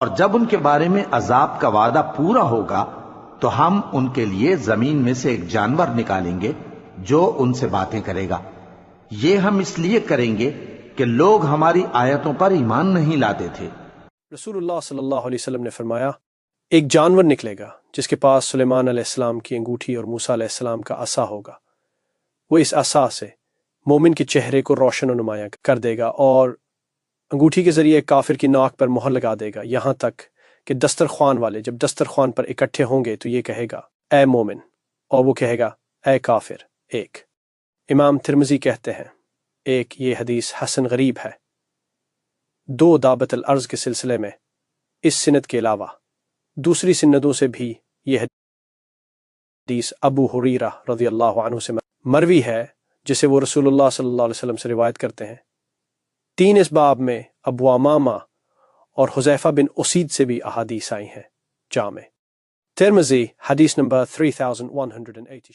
اور جب ان کے بارے میں عذاب کا وعدہ پورا ہوگا تو ہم ان کے لیے زمین میں سے ایک جانور نکالیں گے جو ان سے باتیں کرے گا۔ یہ ہم اس لیے کریں گے کہ لوگ ہماری آیتوں پر ایمان نہیں لاتے تھے۔ رسول اللہ صلی اللہ علیہ وسلم نے فرمایا، ایک جانور نکلے گا جس کے پاس سلیمان علیہ السلام کی انگوٹھی اور موسیٰ علیہ السلام کا عصا ہوگا۔ وہ اس عصا سے مومن کے چہرے کو روشن و نمایاں کر دے گا اور انگوٹھی کے ذریعے کافر کی ناک پر مہر لگا دے گا، یہاں تک کہ دسترخوان والے جب دسترخوان پر اکٹھے ہوں گے تو یہ کہے گا اے مومن، اور وہ کہے گا اے کافر۔ ایک امام ترمذی کہتے ہیں ایک یہ حدیث حسن غریب ہے۔ دو داباتولارض کے سلسلے میں اس سند کے علاوہ دوسری سندوں سے بھی یہ حدیث ابو ہریرہ رضی اللہ عنہ سے مروی ہے، جسے وہ رسول اللہ صلی اللہ علیہ وسلم سے روایت کرتے ہیں۔ 3 اس باب میں ابو امامہ اور حذیفہ بن اسید سے بھی احادیث آئی ہیں۔ جامع ترمذی حدیث نمبر 3180۔